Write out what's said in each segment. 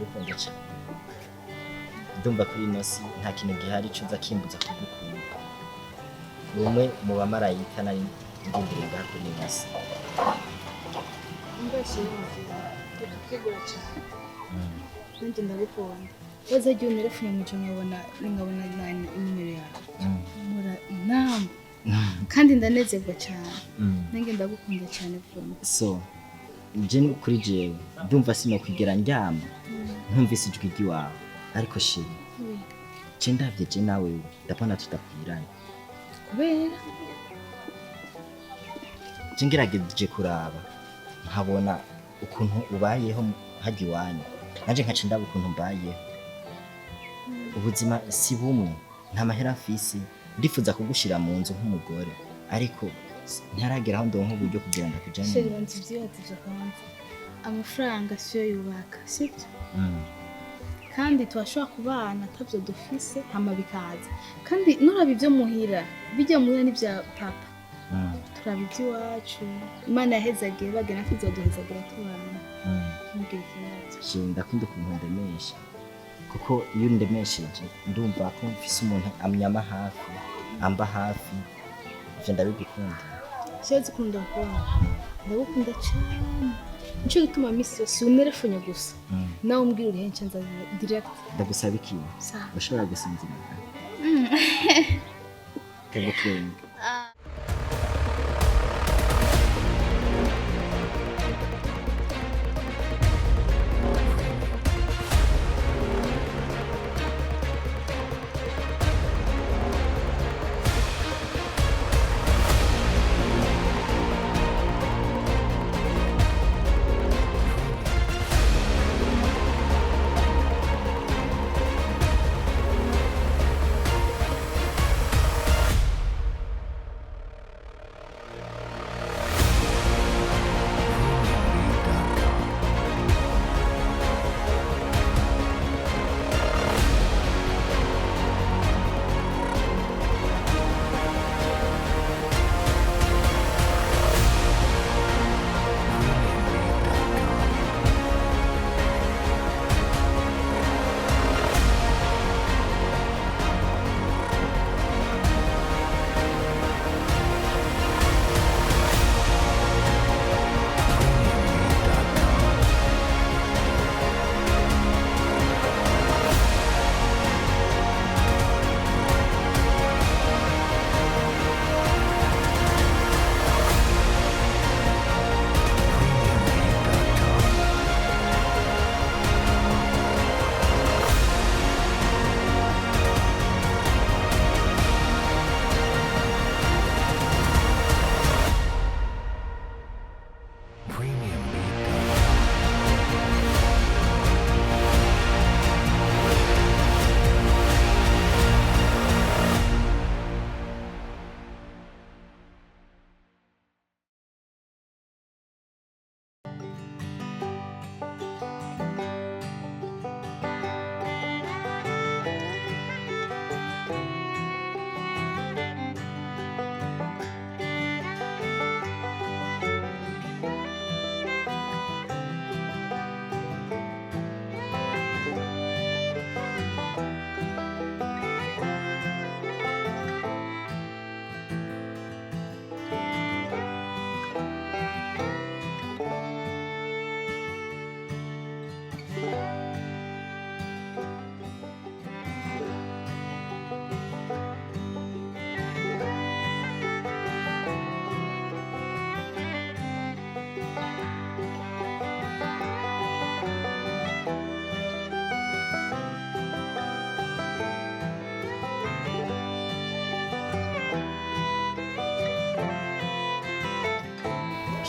ndagukunda cyane ndumva kuri ino si nta kintu gihari cyuza kimbuza kugukunda umwe mu bamarayika nari ndindiriye ngaha kuri ino si mbese ndakugura cyane nanjye ndagukunda waza igihe unerefone mu gihe nkabona nimero yawe mura inama kandi ndanezerwa cyane nanjye ndagukunda cyane vuba so nje kuri jewe ndumva sino kwigera ndyama ntumvise ijwi ry'iwawe ariko shiri je ndavye je nawe ndabona tutakwiranye kubera je ngerageje kuraba nkabona ukuntu ubayeho haji wanyu naje nkaca ndaba ukuntu mbayeho ubuzima si bumwe nta mahera afisi ndifuza kugushira mu nzu nk'umugore ariko ntaragera aho ndonka uburyo kugira ngo kujane sheri banzi byihatije kandi amafaranga siyo yubaka sibyo kandi twashobora kubana atavyo dufise hama bikaza kandi nurabi byo muhira bijya muhira n'ibya papa turabi iby'iwacu imana yahezagiye bagena ko izoduhezagira tubana mbwira ikibazo ndakunda ukuntu ndemesha kuko iyo ndemesheje ndumva ko mfise umuntu amyama hafi amba hafi je ndabigukunda cyo zikunda kubona ndagukunda cyane nico gituma misi yose unerefone gusa nawe umbwira uri henshi nza direct ndagusaba iki bashobora gusinzira kagutwenga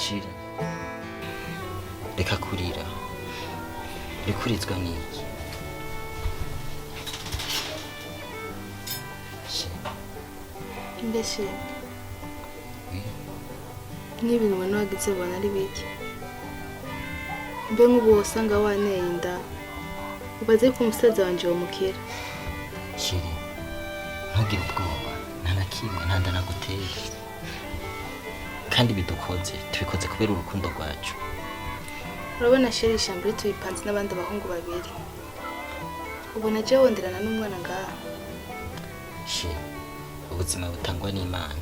shira reka kurira rikurizwa niki mbese n'ibintu ubona wagize ubona ari bike mbe nk'ubu wasanga waneye inda ubaze ko umusaza wanje wamukera shiri ntugire ubwoba nta na kimwe nta ndanaguteye kandi bidukoze tubikoze kubera urukundo rwacu urabona sheri ishambure tuyipanze n'abandi bahungu babiri ubona je wonderana n'umwana ngaha She ubuzima butangwa n'Imana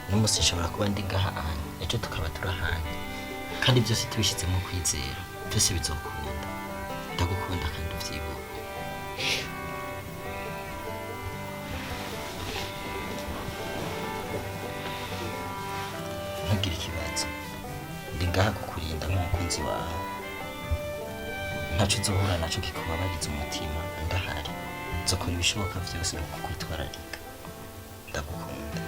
n'umunsi nshobora kuba ndi ngaha anye ejo tukaba turahanye kandi byose tubishizemo kwizera byose bizokunda ndagukunda kandi uvyibuka ntugire ikibazo ndi ngaha kukurinda nk'umukunzi wawe ntaco uzohura naco kikubabariza umutima ndahari nzokora ibishoboka byose no kukwitwararika ndagukunda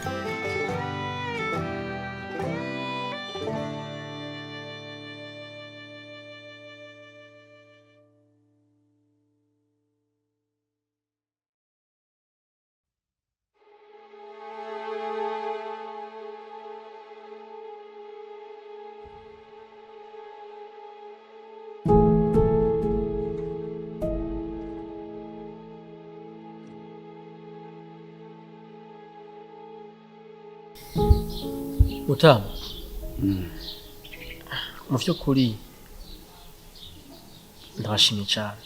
Mutamu mu by'ukuri ndabashimye cyane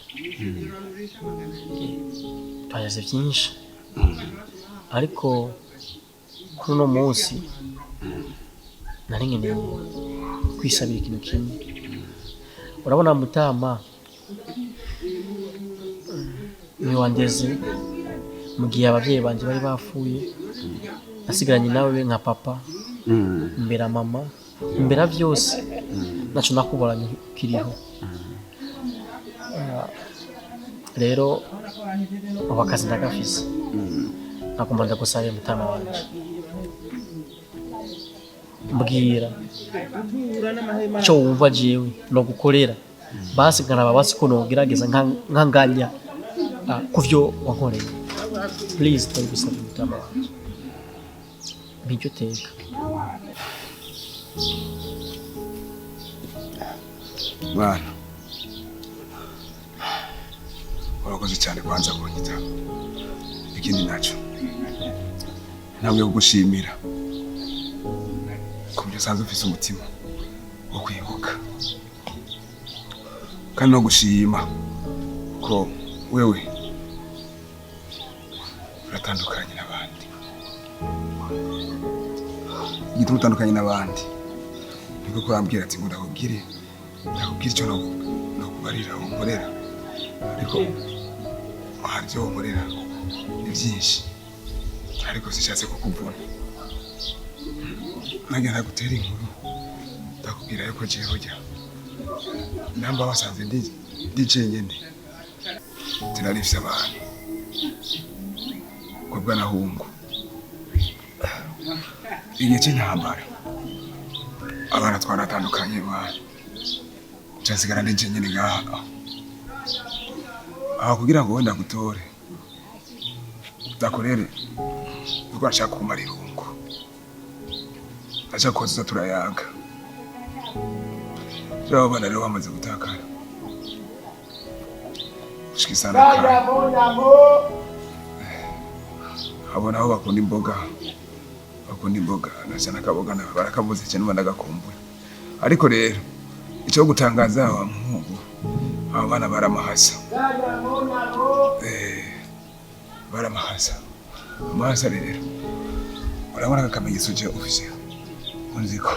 twayaze byinshi ariko kuri uno munsi nari nkeneye kwisabira ikintu kimwe urabona Mutama ni wandeze mu gihe ababyeyi banje bari bafuye nasigaranye nawe nka papa mbera mama mbera byose naco nakuboranye kiriho rero abakazi ndagafise nakumva ndagusabira Mutama wanje mbwira cyo wumva jewe no gukorera basi nkaraba basi ko nogerageza nkanganya kuvyo wankoreye please ndagusabira Mutama wanje bijyo teka bana urakoze cyane kwanza kunyita ikindi naco ntabwo kugushimira kubyo usanzwe ufise umutima wo kwibuka kandi no gushima ko wewe uratandukanye n'abandi igituma utandukanye n'abandi niko kurambwira ati ngo ndakubwire icyo nakubarira unkorera ariko hari ibyo unkorera ni byinshi ariko sishatse kukuvuna nange ndagutera inkuru ndakubwira yuko jewe jya namba wasanze ndi jenyene tinarifise abantu ko bwanahungu igihe cy'intambara abana twaratandukanye bana nsigara ndi jenyene ngaha aho kugira ngo wenda gutore udakorere kuko nshaka kumara irungu acha koza turayaga rero bana rero bamaze gutakara shikisana abona aho bakunda imboga nashana kaboga na barakabuze cyane ndagakumbura ariko rero icyo gutangaza wa Mungu aba bana baramahasa baramahasa rero urabona akamenyetso je ufise unziko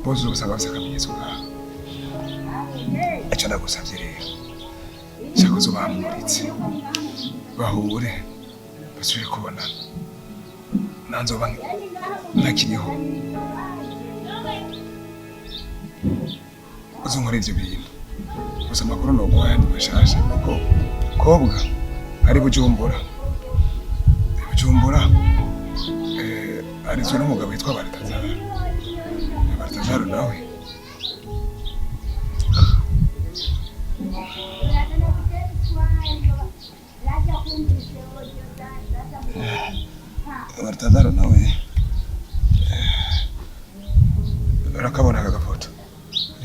bozo usanga bafise akamenyetso ngaho aca ndagusavye rero cyakoze bamuritse bahure basubire kubonana nanzoba ntakiriho uzonkora ivyo bintu gusa amakuru noguhaye ntibashasha kuko kobwa ari Bujumbura arizwe n'umugabo witwa Baratazaro nawe Baratazaro nawe urakabona aka gafoto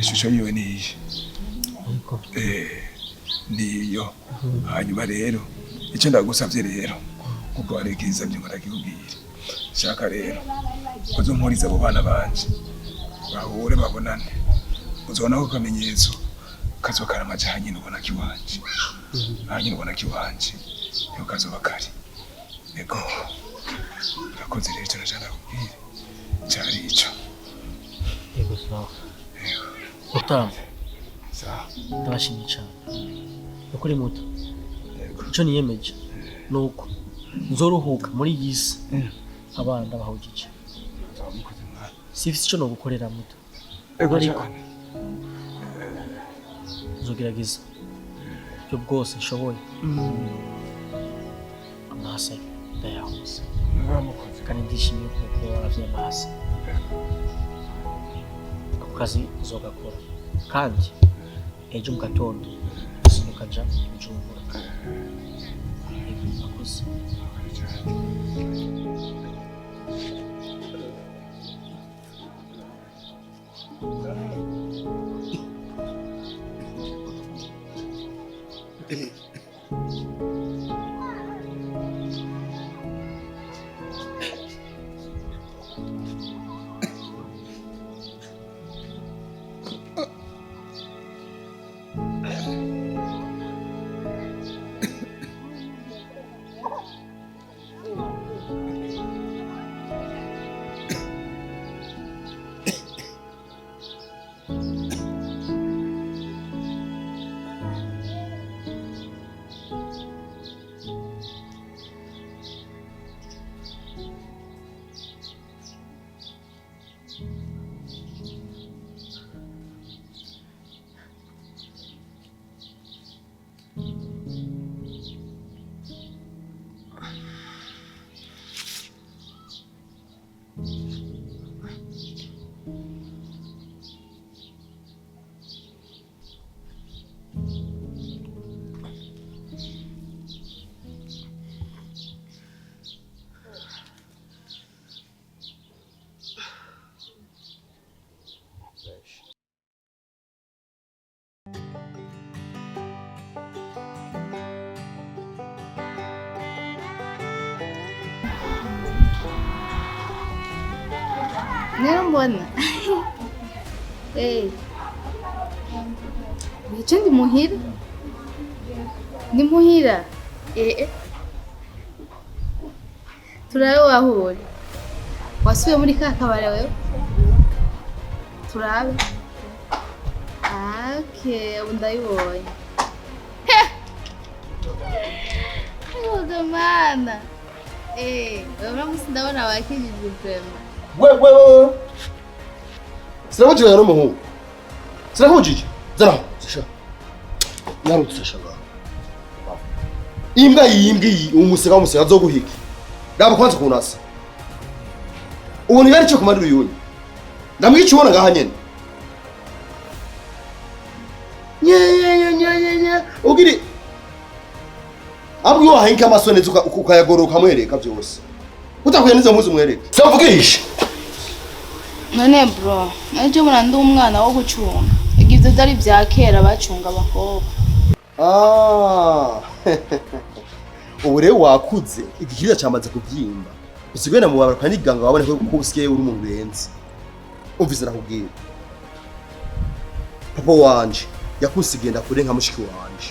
ishusho yiwe niyi niyo hanyuma rero icyo ndagusavye rero kuko arekiza byo ndakikubwira shaka rero uzompuriza abo bana banje bahure babonane uzobona ko kamenyetso kazoba amaje hanyine ubona kiwanje hanyine ubona kiwanje niyo kazoba kari ego urakoze rero icyo nashaka kubwira cyari ico yego sawa utamu sawa ndabashimiye cyane ukuri muto icyo niyemeje nuko nzoruhuka muri iyi si abana ndabahugije sifite icyo no gukorera muto ariko nzogerageza ibyo bwose nshoboye amahasa ndayahuza kandi ndishimiye kuko waravye amahasa ako kazi nzogakora kandi ejo mu gatondo sinukaja kujumbura akoze Niyo mbona wica ndi muhira ni muhira turabe wahura wasubiye muri ka kabare wewe turabe ubu ndabibonye mana uramusi ndabona wakijijwe vrema wewe sinakujyana n'umuhungu sinakujije zara zisha narutse shaga imbwa iyi umusega azoguhika ndaba kwanza kunasa ubu ni gari cyo kumadura yonye ndamwica ubona ngaha nyene nye ugiri abwo wahinka amasone ukayagoroka mwereka byose utakuye nizo mpuzu mwereka savugisha none bro naje murandi umwana wo gucunga igivyo byari bya kera bacunga abakobwa ubu rero wakuze igikiriza cyamaze kubyimba usigaye na mubabara kandi iganga wabone ko usigaye uri umuntu urenze umvise nakubwira papa wanje yakusigaye ndakure nka mushiki wanje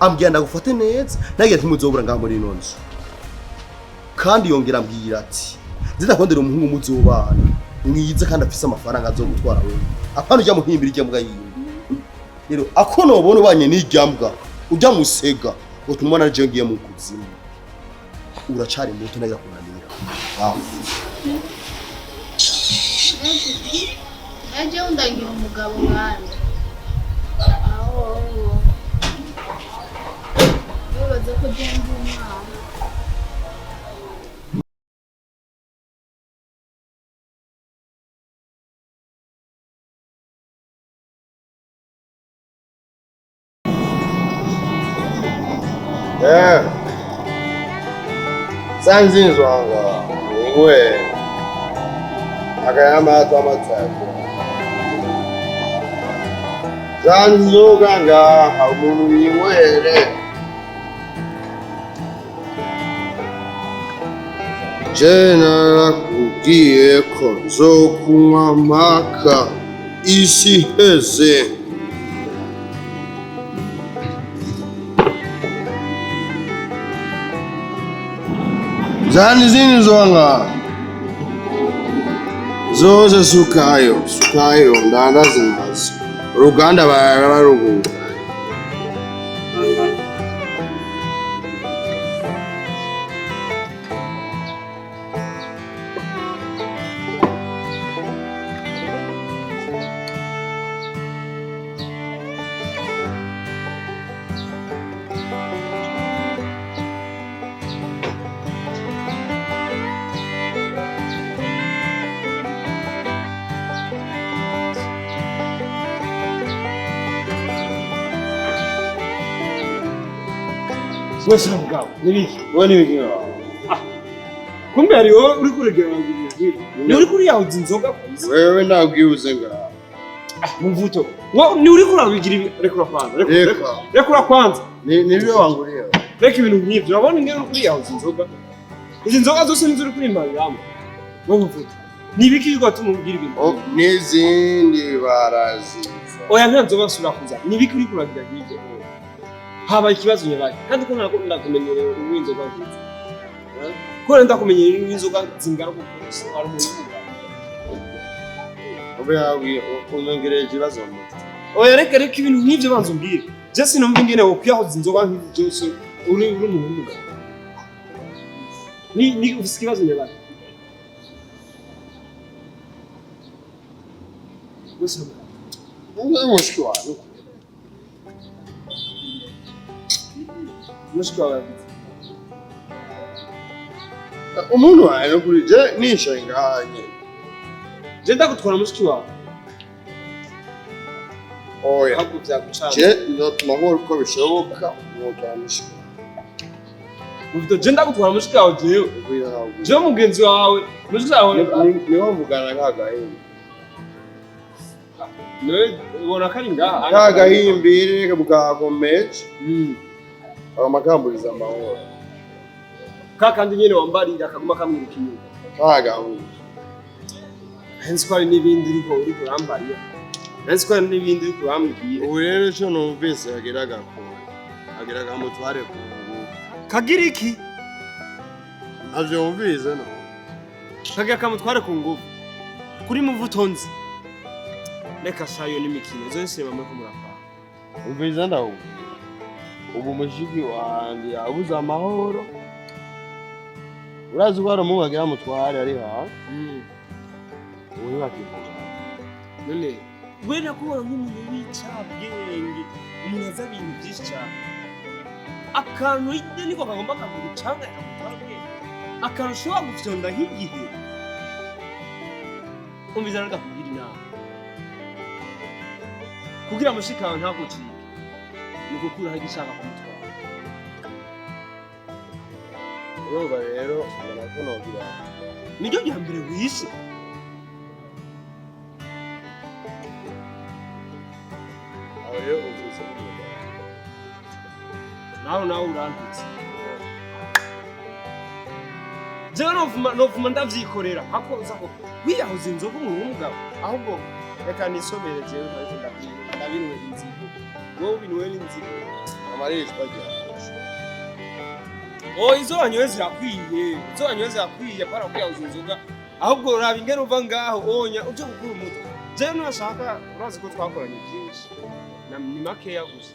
ambwira ndagufate neza nagira ntimuzobura ngaha muri ino nzu kandi yongera ambwira ati ndakondera umuhungu muzobana mwiza kandi afise amafaranga azogutwara wewe apana ujya muhimbira ijya mbwa yindi rero akono ubone ubanye n'iryambwa ujya musega utuma na jengiye mu kuzimu uracari muto nagira kunanira naje undangira umugabo mwami bibaza ko jenga umwana sanzinzwanga ngwe akayama atwamatsapo zanzoganga umuntu winywere jena nakubwiye ko nzokunywa amaka isi heze. Zani zini zonga zose sukayo ndandazimazi uruganda bararugura. Wese mugabo nibiki wone biki kumbe ari wowe uri kuregera ngibiri ni uri kuri yaho zinzoga Wewe nabwiuze ngaho mvuto ni uri kurabigira ibi rekura kwanza rekura kwanza nibyo wanguriye reka ibintu nk'ibyo urabona ingero kuri yaho zinzoga izi nzoga zose nizo uri kurimbangamo wowe mvuto nibiki yuko tumubwira ibintu n'izindi baraziza oya nta nzoga sura kuza nibiki uri kuragira ngibyo haba ikibazo nyabaye kandi ko ndakumenyereye uw'inzoga nziza ko ndakumenyereye uw'inzoga zingara ko ari umuntu obe yawe unongereye ikibazo mu oya reka ibintu nk'ibyo banza umbwire je sinumva ingene wo kwiyahoza inzoga nk'ibyo byose uri umuntu ni ufise ikibazo nyabaye wese mushiki wawe mushiki wawe umuntu wawe no kuri je nishaye ngahanye je ndagutwara mushiki wawe oya ahubwo byagucana je notuma nkora uko bishoboka mwotwara mushiki ufite je ndagutwara mushiki wawe jewe je mugenzi wawe mushiki wawe niho mvugana nk'agahimbi ubona ko ari ngaha nk'agahimbiri bwagomeje amakamburiza amahoro kakandi nyene wambarira akaguma kamwiruka inyuma nk'agahungu hensi ko hari n'ibindi uri kurambarira hensi ko hari n'ibindi uri kurambwira ubu rero icyo numvise agira agakuru agira akamutware ku ngufu kagira iki navyo wumvise no kagira akamutware ku ngufu kuri muvutonzi reka shayo n'imikino zo nsema muri kumurapa umvise ndaho ubu mushiki wanje yabuze amahoro urazi ko hari umuhungu agira amutware ari hafi ubu ntibakivuga none we nakubona nk'umuntu w'icabwenge umuntu azi ibintu byinshi cyane akantu hirya niko kagomba kagura icanga yakamutwara ubwenge akantu ushobora gufyonda nk'igihe umviza rero ndakubwira inama kugira mushiki wawe ntagucike ni ugukuraho igishaka kumutwara urumva rero ubona ko nogira niryo rya mbere wishe aho rero umvise nawe urantutse jewe novuma ndavyikorera hako uzako wiyahuza inzoga umuntu w'umugabo ahubwo reka nisomere jewe ariko ndabinwe inzigo wowe ubinwe n'inzigo amarishwa ryafashe izo wanyoye zirakwiye para kwiyahuza inzoga ahubwo raba ingene uva ngaho onya uje gukura umutwe jewe nashaka urazi ko twakoranye byinshi ni makeya gusa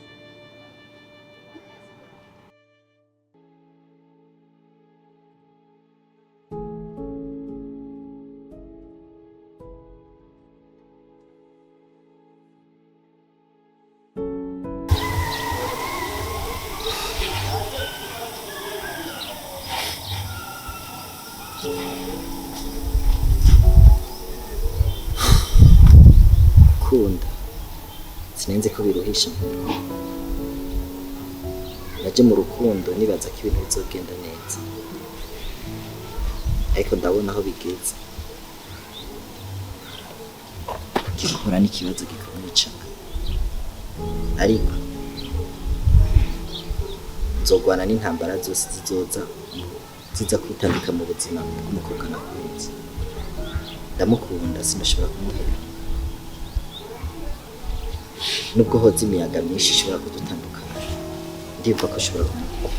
Kunda sinenze ko biruhisha naje mu rukundo nibaza ko ibintu bizogenda neza ariko ndabona aho bigeze gihura n'ikibazo gikomeye cyane ariko nzogwana n'intambara zose ziza kwitambika mu buzima bw'umukobwa nakunze ndamukunda sinashobora kumuhera nubwo hoza imiyaga myinshi ishobora kudutandukana ndumva ko ushobora kumukunda.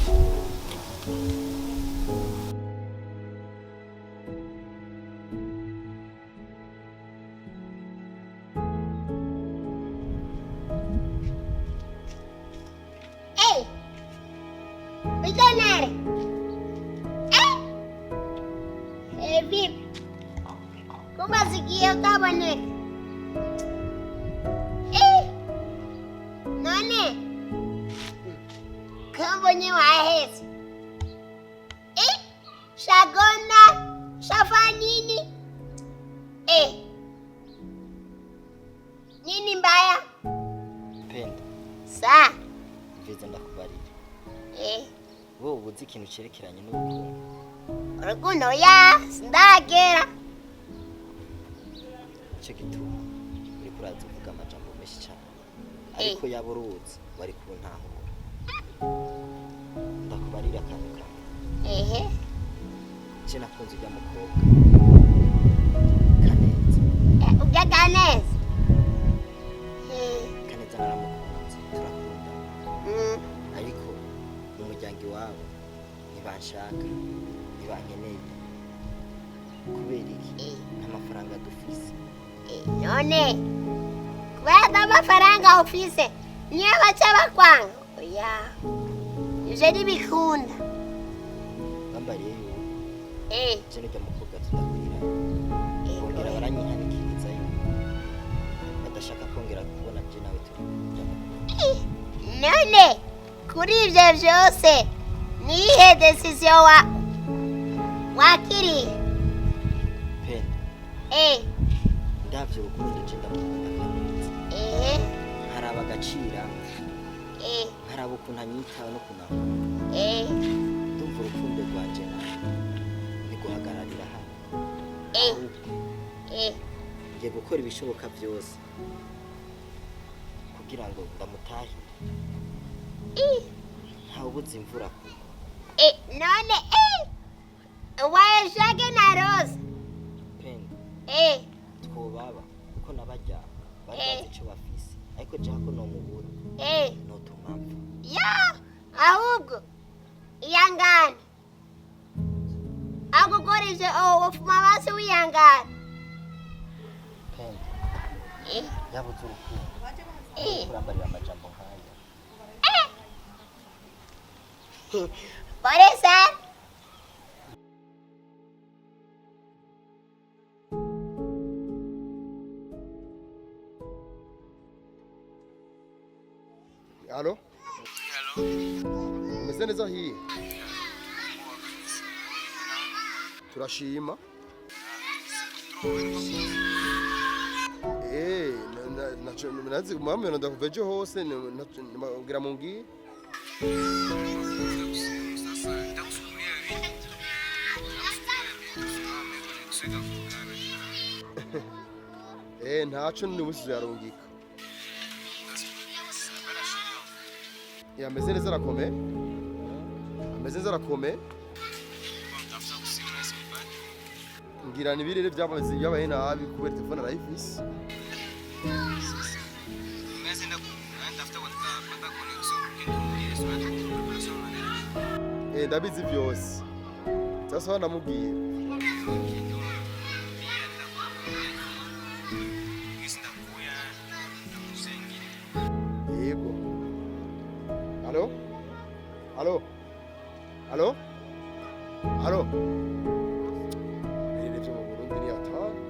Ikintu cerekeranye n'urukundo. Urukundo ya sindagera. Ico gituma uri kuraza uvuga amajambo menshi cyane. Ariko yaburuzi bari kuntahura. Ndakubarira akantu kamwe. Je nakunze ujya mukobwa. Kaneza. Ujya Kaneza? Kaneza naramukunze turakunda. Ariko mu muryango iwabo ntibashaka ntibankeneye kubera iki n'amafaranga dufise. None kubera n'amafaranga ufise niyo baca bakwanga. Oya ivyo ntibikunda. Bambariye yuko je n'ujya mukobwa tudakwira bongera baranyihanikiriza yuko badashaka kongera kubona je nawe turi kujya. None kuri ivyo vyose nihe decision wakiriye? Penda. Ndavyo urukundo je ndamukunda Kaneza. Nkaraba agacira. Nkaraba ukuntu anyitaho no kunaho. Ndumva urukundo rwanje nawe niguhagararira hano. Ngiye gukora ibishoboka byose kugira ngo ndamutahire. Ntawe ubuze imvura kugwa. None wayeshake na Rose. Penda. Twobaba kuko nabajya bazi ico bafise ariko je hako no mubura. No tumapfa. Ya ahubwo iyangana agukoreshe ufuma basi wiyangana. Penda. Yabuze urukundo. Kurambarira amajambo nkaya. Pare sana. Halo? Umeze neza hiye? Turashima. Nazi mama yonda kuveje hose ngira mungi. Ntaco n'ubusizo yarungika. Ameze neza arakome. Ameze neza arakome. Ngira nibirere byabaye nabi kubera telefone arayifise. Ndabizi byose. Sasa namubwiye. Yego. Halo? Halo? Halo? Halo? Birere byo mu Burundi ni atari.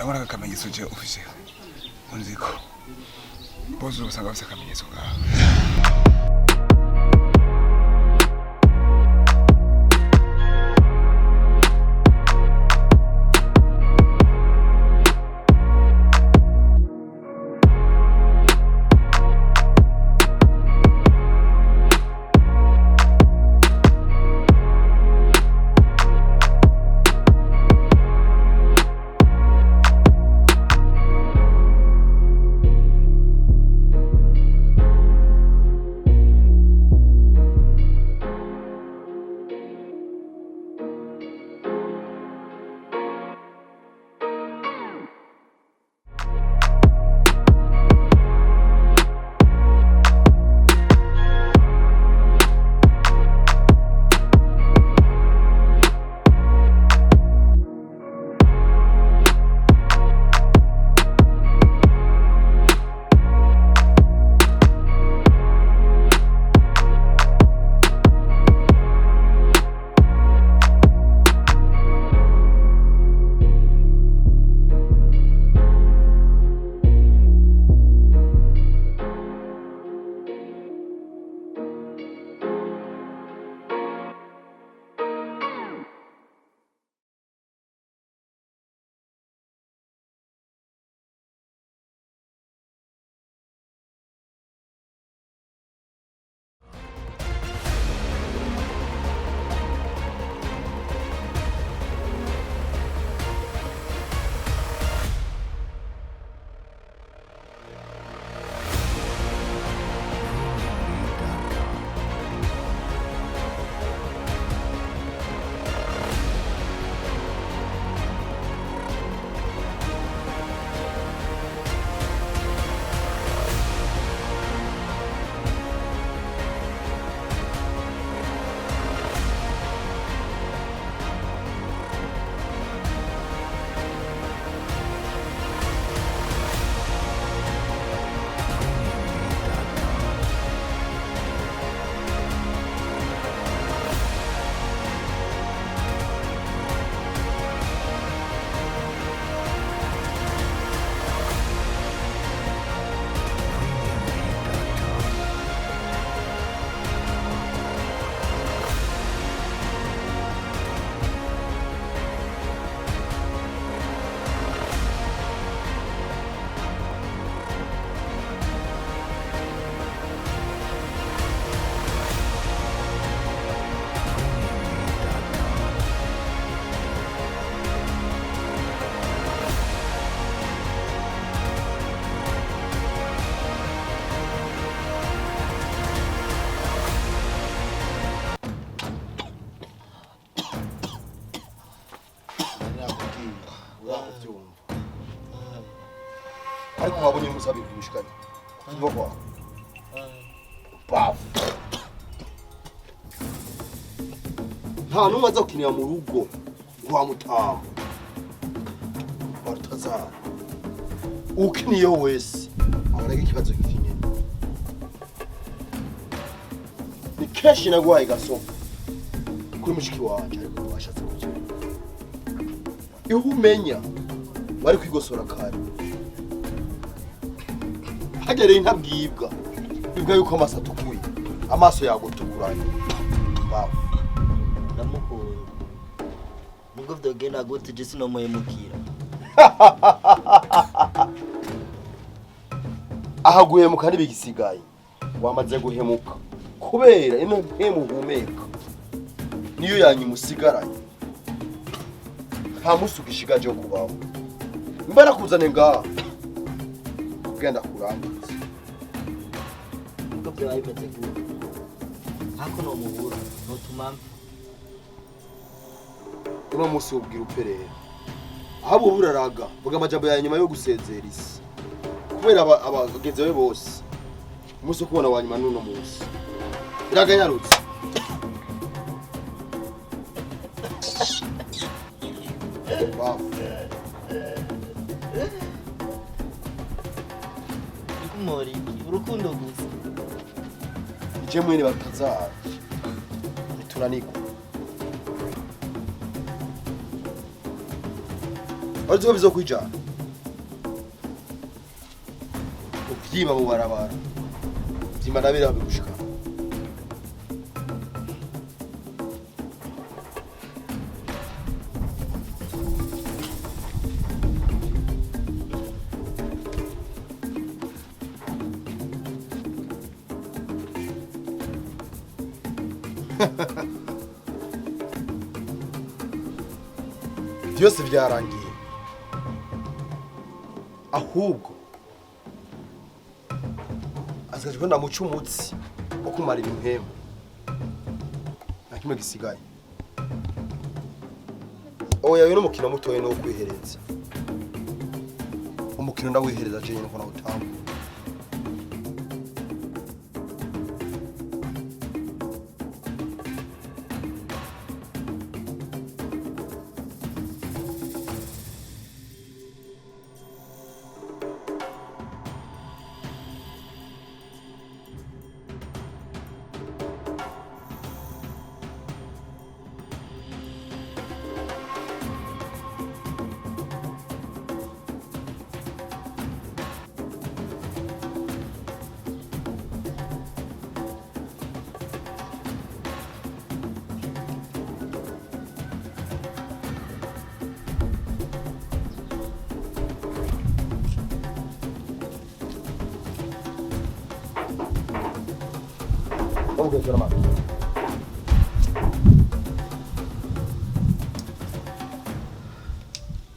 urabona akamenyetso je ufise unzi ko bozo usanga bafise akamenyetso ngaho. ariko wabonye umusabi kurushikanye kuva kwa paf nta numwe aza gukinira mu rugo kwa mutamba barutazara ukiniye wese abaraga ikibazo gikinye ni keshi nagwaye gasopo kuri mushiki wanje ariko bashatse kujya iyo umenya bari kwigosora kare hagereye ntabwibwa bibwa yuko amaso atukuye amaso yagutukuranye bawo ndamukunda nubwo vyogenda gute je sinomuhemukira aha guhemuka ntibigisigaye wamaze guhemuka kubera ino ntemuhumeka niyo yanyimusigaranye nta musi ugishigaje wo kubaho mbara kuzane ngaha kugenda kurangiza nubwo vyoba bimeze gute hako nomubura notuma uno musi wubwira uperera ahabo buraraga vuga amajambo ya nyuma yo gusezera isi kubera abagenzi be bose umunsi kubona wa nyuma n'uno musi iraganyarutse ikumori urukundo gusa ije mwene batazara nituraniko ariko bizokwijana vyima mu barabara vyima nabira bigushika byose byarangiye ahubwo asigaje ko ndamuca umutsi wo kumarira impemu nta kimwe gisigaye oya uyu n'umukino mutoye no kwihereza umukino ndawihereza je nyine ko nawutamba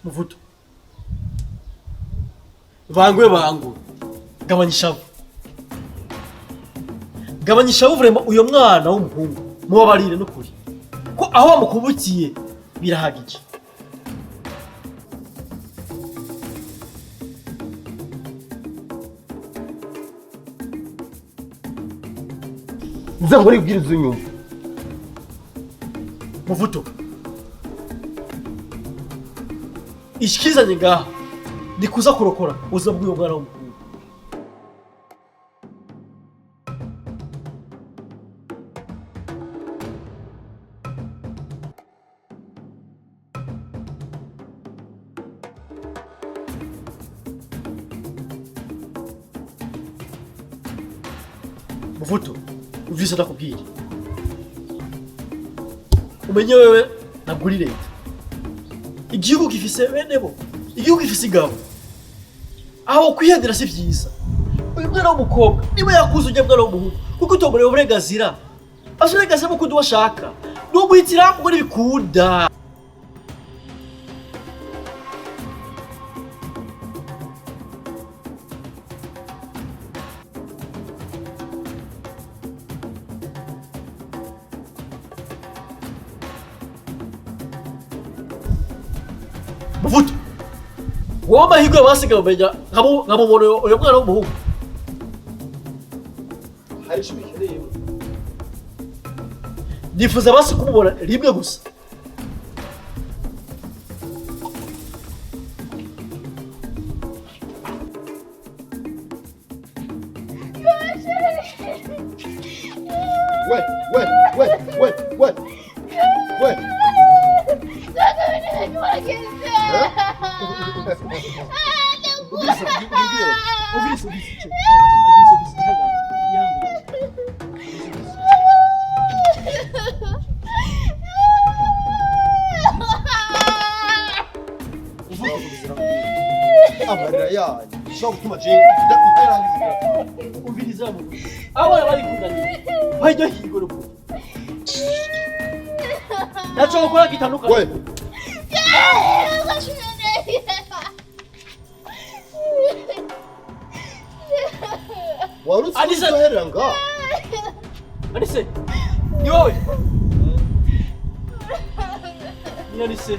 Muvuto. Bangwe gabanya ishavu. Gabanya ishavu vraiment uyo mwana w'umuhungu mubabarire no kuri. Ko aho bamukubukiye birahagije. nza ngori kubwiriza unyumva Muvuto. Ishikizanye ngaha ndikuza kurokora ubuzima bw'uyo mwana w'umuhungu. Muvuto, uvise ndakubwira. Umenye wewe naguri leta. Igihugu gifise bene bo. Igihugu gifise igabo. Aho kwihendera si vyiza. Uyu mwana w'umukobwa niba yakuze ujya mwana w'umuhungu kuko utomborera uburenganzira. Azurenganzira mu kundi washaka. No muhitira ngo nibikunda. Muvuto. Wowe amahirwe basigaye umenya nkamubona uyu mwana w'umuhungu. hari icyo bikeneye Nifuza basi kumubona rimwe gusa. amarira yanyu ushobora gutuma je ndarangiza Umviriza mu. Abana bari kundanira. Bajya higoro ko. Nacho gukora gitandukanye. we warutse Anise. uzoherera nga Anise. Ni wowe. Ni Anise.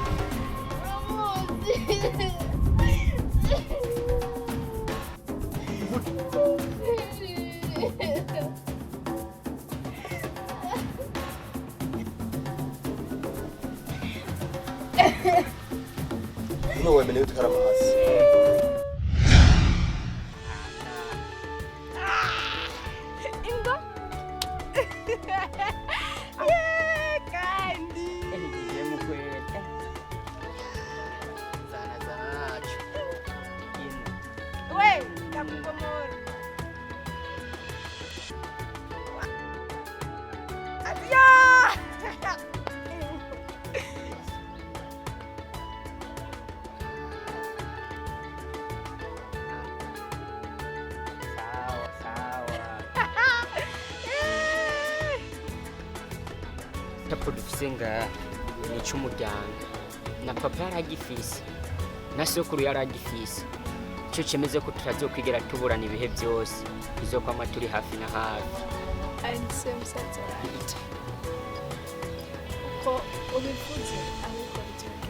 no wemene utwara amahasi Kandi ngiye mu kweta zacu we ndakugomora tapo dufise ngaha ni ic'umuryango na papa yaragifise na sokuru yaragifise ico cemeze ko tutazokwigera tuburana ibihe byose bizokwama turi hafi na hafi ayise musaza wanje uko ubivuze ariko bizogenda